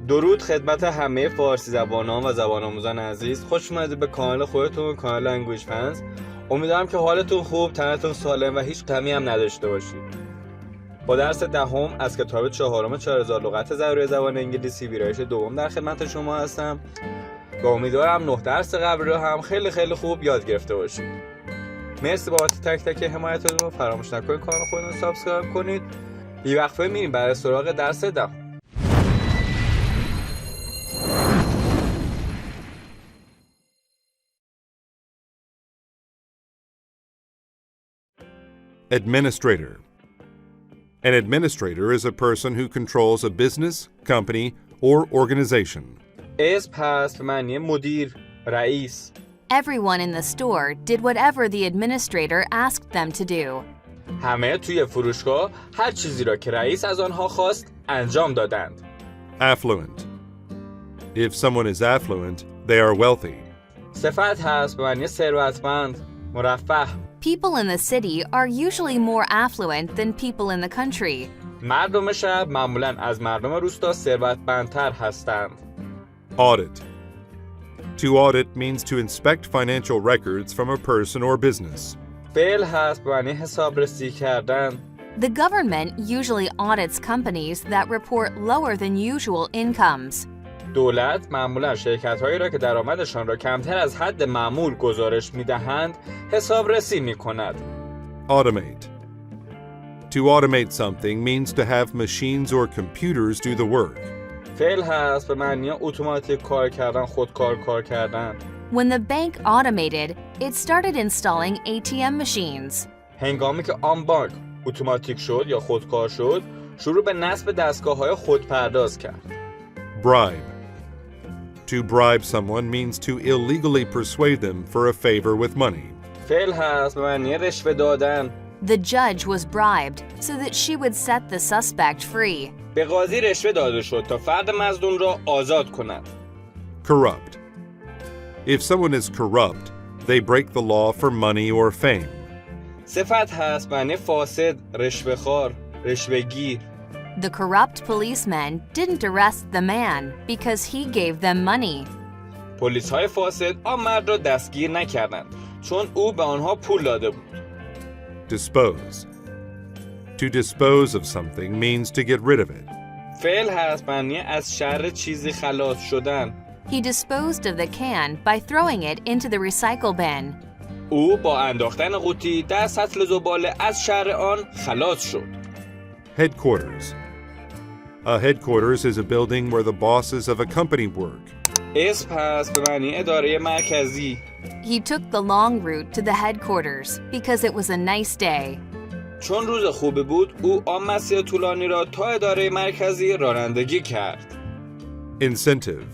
درود خدمت همه فارسی زبانان و زبان آموزان عزیز. خوش اومدید به کانال خودتون، کانال انگلیش فنز. امیدوارم که حالتون خوب، تنتون سالم و هیچ غمی هم نداشته باشید. با درس دهم از کتاب چهارم 4000 لغات ضروری زبان انگلیسی ویرایش دوم در خدمت شما هستم و امیدوارم 9 درس قبل رو هم خیلی خوب یاد گرفته باشید. مرسی بابت تک تک حمایتتون. فراموش نکنید کانال خودتون رو سابسکرایب کنید. یه وقفه میریم برای سراغ درس دهم. Administrator. An administrator is a person who controls a business, company, or organization. اسم هست به معنی مدیر، رئیس. Everyone in the store did whatever the administrator asked them to do. همه توی فروشگاه هر چیزی را که رئیس از آنها خواست انجام دادند. Affluent. If someone is affluent, they are wealthy. صفت هست به معنی ثروتمند، مرفه. People in the city are usually more affluent than people in the country. مردم شهر معمولاً از مردم روستا ثروتمندتر هستند. Audit. To audit means to inspect financial records from a person or business. فعل هست به معنی حسابرسی کردن. The government usually audits companies that report lower than usual incomes. دولت معمولاً شرکت‌هایی را که درآمدشان را کمتر از حد معمول گزارش می‌دهند حسابرسی می‌کند. Automate. To automate something means to have machines or computers do the work. فعل هست به معنی اتوماتیک کار کردن، خودکار کار کردن. When the bank automated, it started installing ATM machines. هنگامی که آن بانک اتوماتیک شد یا خودکار شد، شروع به نصب دستگاه‌های خودپرداز کرد. Bribe. To bribe someone means to illegally persuade them for a favor with money. فعل هست به معنی رشوه دادن. The judge was bribed so that she would set the suspect free. به قاضی رشوه داده شد تا فرد مظنون را آزاد کند. Corrupt. If someone is corrupt, they break the law for money or fame. صفت هست معنی فاسد، رشوه‌خوار، رشوه‌گیر. The corrupt policemen didn't arrest the man because he gave them money. پلیس‌های فاسد آن مرد را دستگیر نکردند چون او به آنها پول داده بود. Dispose. To dispose of something means to get rid of it. فعل هست معنی از شر چیزی خلاص شدن. He disposed of the can by throwing it into the recycle bin. او با انداختن قوطی در سطل زباله از شر آن خلاص شد. Headquarters. A headquarters is a building where the bosses of a company work. اسم هست به معنی اداره مرکزی. He took the long route to the headquarters because it was a nice day. چون روز خوبی بود، او آن مسیر طولانی را تا اداره مرکزی رانندگی کرد. Incentive.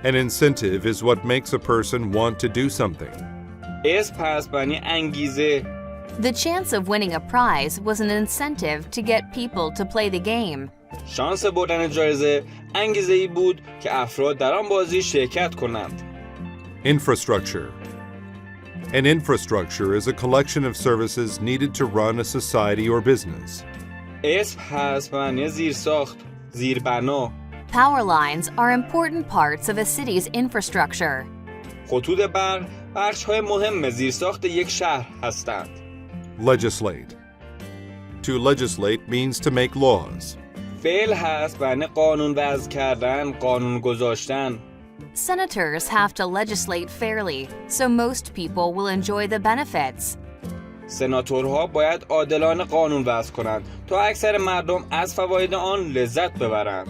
An incentive is what makes a person want to do something. اسم هست به معنی انگیزه. The chance of winning a prize was an incentive to get people to play the game. شانس بردن جایزه انگیزه‌ای بود که افراد در آن بازی شرکت کنند. Infrastructure. An infrastructure is a collection of services needed to run a society or business. اسم هست به معنی زیرساخت، زیربنا. Power lines are important parts of a city's infrastructure. خطوط برق بخش‌های مهم زیرساخت یک شهر هستند. Legislate. To legislate means to make laws. فعل هست به معنی قانون وضع کردن، قانون گذاشتن. Senators have to legislate fairly, so most people will enjoy the benefits. سناتورها باید عادلانه قانون وضع کنند تا اکثر مردم از فواید آن لذت ببرند.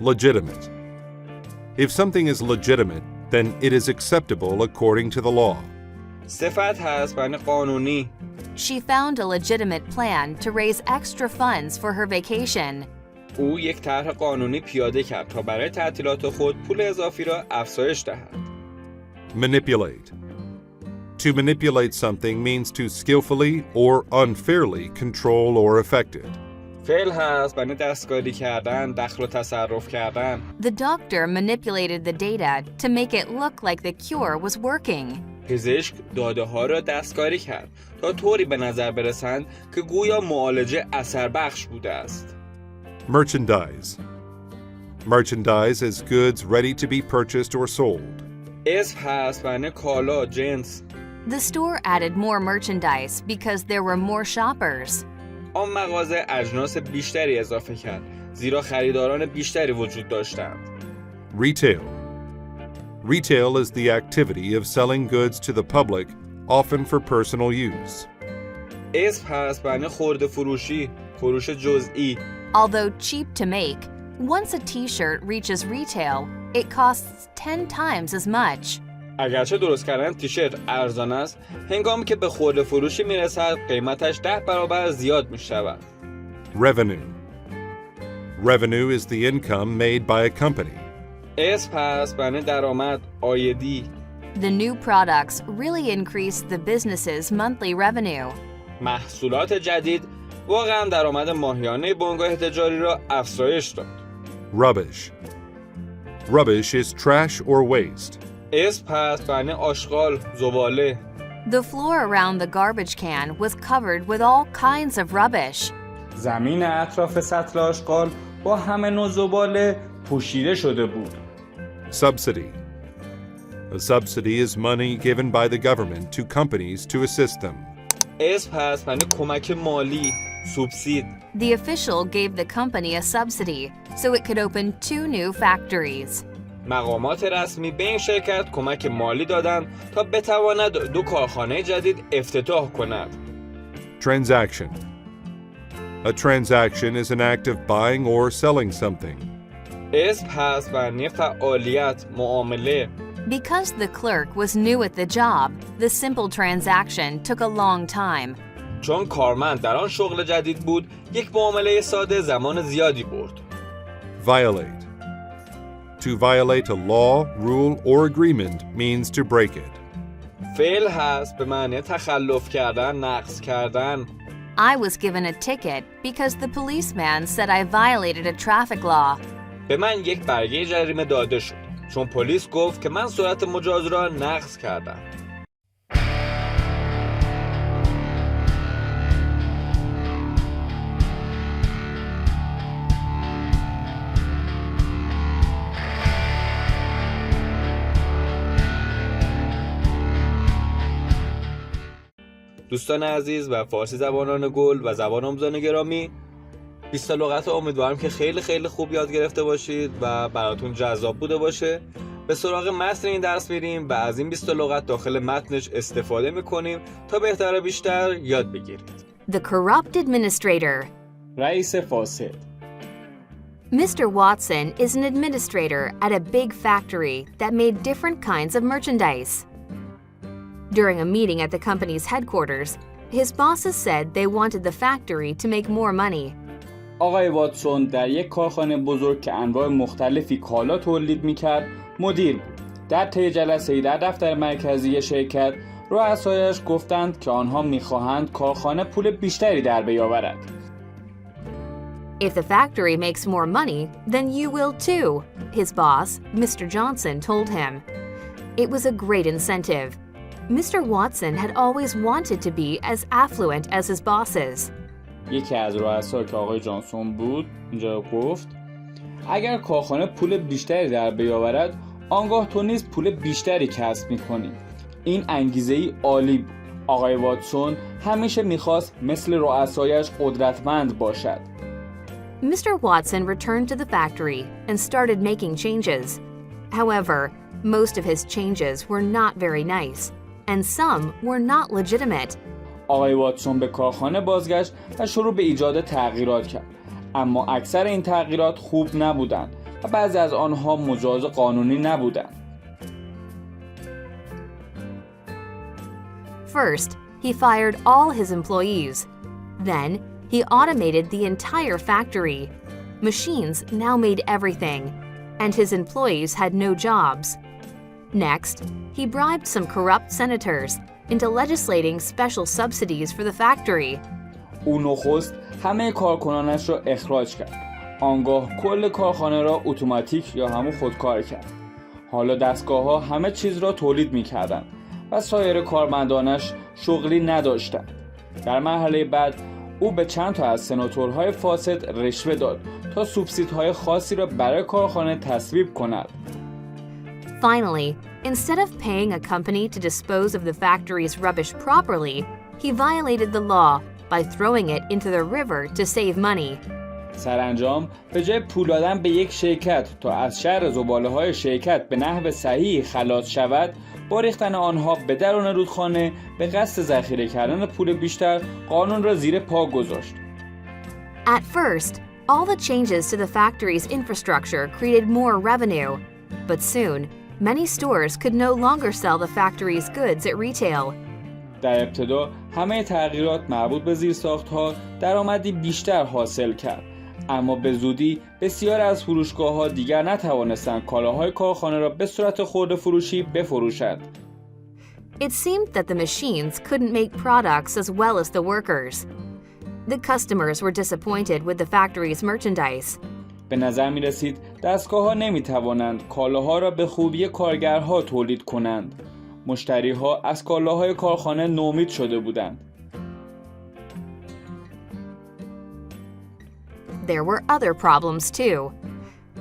Legitimate. If something is legitimate, then it is acceptable according to the law. صفت هست به معنی قانونی. She found a legitimate plan to raise extra funds for her vacation. او یک طرح قانونی پیاده کرد تا برای تعطیلات خود پول اضافی را افزایش دهد. Manipulate. To manipulate something means to skillfully or unfairly control or affect it. فعل هست معنی دستکاری کردن، دخل و تصرف کردن. The doctor manipulated the data to make it look like the cure was working. پزشک داده ها را دستکاری کرد تا طوری به نظر برسند که گویا معالجه اثر بخش بوده است. Merchandise. Merchandise is goods ready to be purchased or sold. اسم هست معنی کالا، جنس. The store added more merchandise because there were more shoppers. آن مغازه اجناس بیشتری اضافه کرد زیرا خریداران بیشتری وجود داشتند. Retail. Retail is the activity of selling goods to the public, often for personal use. اسم هست معنی خرده فروشی، فروش جزئی. Although cheap to make, once a t-shirt reaches retail, it costs 10 times as much. اگرچه درست کردن تیشرت ارزان است، هنگامی که به خرده فروشی میرسد قیمتش 10 برابر زیاد میشود. Revenue. Revenue is the income made by a company. اسم هست معنی درآمد، عایدی. The new products really increased the business's monthly revenue. محصولات جدید واقعا درآمد ماهیانه بنگاه تجاری را افزایش داد. Rubbish. Rubbish is trash or waste. اسم هست معنی آشغال، زباله. The floor around the garbage can was covered with all kinds of rubbish. زمین اطراف سطل آشغال با همه نوع زباله پوشیده شده بود. Subsidy. A subsidy is money given by the government to companies to assist them. اسم هست معنی کمک مالی، سوبسید. The official gave the company a subsidy so it could open 2 new factories. مقامات رسمی به این شرکت کمک مالی دادند تا بتواند 2 کارخانه جدید افتتاح کند. Transaction. A transaction is an act of buying or selling something. اسم هست معنی فعالیت، معامله. Because the clerk was new at the job, the simple transaction took a long time. چون کارمند در آن شغل جدید بود، یک معامله ساده زمان زیادی برد. Violate. To violate a law, rule, or agreement means to break it. فعل هست به معنی تخلف کردن، نقض کردن. I was given a ticket because the policeman said I violated a traffic law. به من یک برگه جریمه داده شد چون پلیس گفت که من سرعت مجاز را نقض کردم. دوستان عزیز و فارسی زبانان گل و زبان آموزان گرامی، 20 لغت امیدوارم که خیلی خوب یاد گرفته باشید و براتون جذاب بوده باشه. به سراغ متن این درس میریم و از این 20 لغت داخل متنش استفاده میکنیم تا بهتر و بیشتر یاد بگیرید. The corrupt administrator. رئیس فاسد. Mr. Watson is an administrator at a big factory that made different kinds of merchandise. During a meeting at the company's headquarters, his bosses said they wanted the factory to make more money. آقای واتسون در یک کارخانه بزرگ که انواع مختلفی کالا تولید می‌کرد مدیر بود. در طی جلسه‌ای در دفتر مرکزی شرکت، رؤسایش گفتند که آنها می‌خواهند کارخانه پول بیشتری در بیاورد. If the factory makes more money, then you will too, his boss, Mr. Johnson, told him. It was a great incentive. Mr. Watson had always wanted to be as affluent as his bosses. یکی از رؤسا که آقای جانسون بود اینجا گفت اگر کارخانه پول بیشتری در بیاورد آنگاه تو نیز پول بیشتری کسب می‌کنی. این انگیزه‌ای عالی بود. آقای واتسون همیشه می‌خواست مثل رؤسایش قدرتمند باشد. Mr. Watson returned to the factory and started making changes. However, most of his changes were not very nice, and some were not legitimate. آقای واتسون به کارخانه بازگشت و شروع به ایجاد تغییرات کرد. اما اکثر این تغییرات خوب نبودند و بعضی از آنها مجاز قانونی نبودند. First, he fired all his employees. Then, he automated the entire factory. Machines now made everything, and his employees had no jobs. Next, he bribed some corrupt senators into legislating special subsidies for the factory. او نخست همه کارکنانش را اخراج کرد. آنگاه کل کارخانه را اتوماتیک یا همون خودکار کرد. حالا دستگاه‌ها همه چیز را تولید می‌کردند و سایر کارمندانش شغلی نداشتند. در مرحله بعد او به چند تا از سناتورهای فاسد رشوه داد تا سوبسیدهای خاصی را برای کارخانه تصویب کند. Finally, instead of paying a company to dispose of the factory's rubbish properly, he violated the law by throwing it into the river to save money. سرانجام به جای پول دادن به یک شرکت تا از شر زباله‌های شرکت به نحو صحیح خلاص شود، با ریختن آنها به درون رودخانه به قصد ذخیره کردن پول بیشتر قانون را زیر پا گذاشت. At first, all the changes to the factory's infrastructure created more revenue, but soon, many stores could no longer sell the factory's goods at retail. در ابتدا همه تغییرات مربوط به زیرساخت‌ها درآمدی بیشتر حاصل کرد، اما به زودی بسیار از فروشگاه‌ها دیگر نتوانستند کالاهای کارخانه را به صورت خرده فروشی بفروشند. It seemed that the machines couldn't make products as well as the workers. The customers were disappointed with the factory's merchandise. به نظر می رسید دستگاه‌ها نمی توانند کالاها را به خوبی کارگرها تولید کنند. مشتری‌ها از کالاهای کارخانه نومید شده بودند. There were other problems too.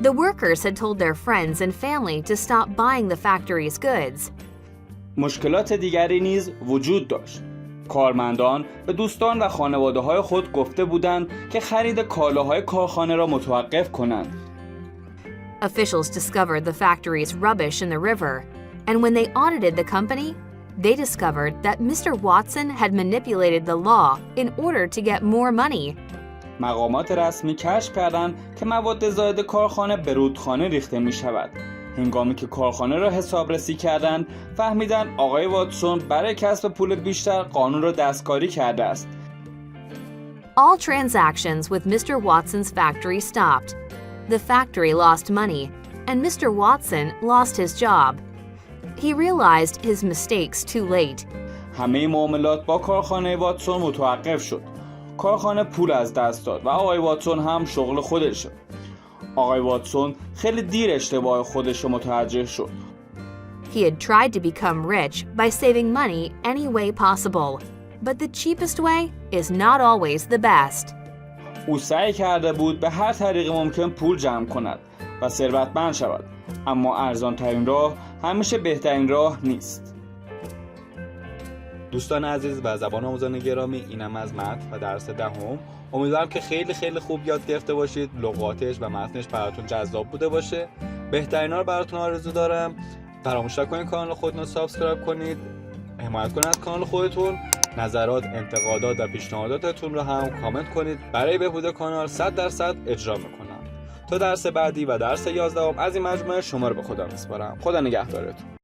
The workers had told their friends and family to stop buying the factory's goods. مشکلات دیگری نیز وجود داشت. کارمندان به دوستان و خانواده‌های خود گفته بودند که خرید کالاهای کارخانه را متوقف کنند. Officials discovered the factory's rubbish in the river, and when they audited the company, they discovered that Mr. Watson had manipulated the law in order to get more money. مقامات رسمی کشف کردند که مواد زائد کارخانه به رودخانه ریخته می شود. هنگامی که کارخانه را حسابرسی کردند، فهمیدند آقای واتسون برای کسب پول بیشتر قانون را دستکاری کرده است. All transactions with Mr. Watson's factory stopped. The factory lost money, and Mr. Watson lost his job. He realized his mistakes too late. همه معاملات با کارخانه واتسون متوقف شد. کارخانه پول از دست داد و آقای واتسون هم شغل خودش شد. آقای واتسون خیلی دیر اشتباه خودش رو متوجه شد. He had tried to become rich by saving money any way possible, but the cheapest way is not always the best. او سعی کرده بود به هر طریق ممکن پول جمع کند و ثروتمند شود، اما ارزان ترین راه همیشه بهترین راه نیست. دوستان عزیز و زبان آموزان گرامی، اینم از متن و درس دهم. امیدوارم که خیلی خوب یاد گرفته باشید. لغاتش و متنش براتون جذاب بوده باشه. بهترینا رو براتون آرزو دارم. فراموش نکنید کانال خودتون رو سابسکرایب کنید. حمایت کنید از کانال خودتون. نظرات، انتقادات و پیشنهاداتتون رو هم کامنت کنید. برای بهبود کانال 100% اجرا میکنم. تا درس بعدی و درس 11 از این مجموعه شما رو به خدا میسپارم. خدا نگهدارتون.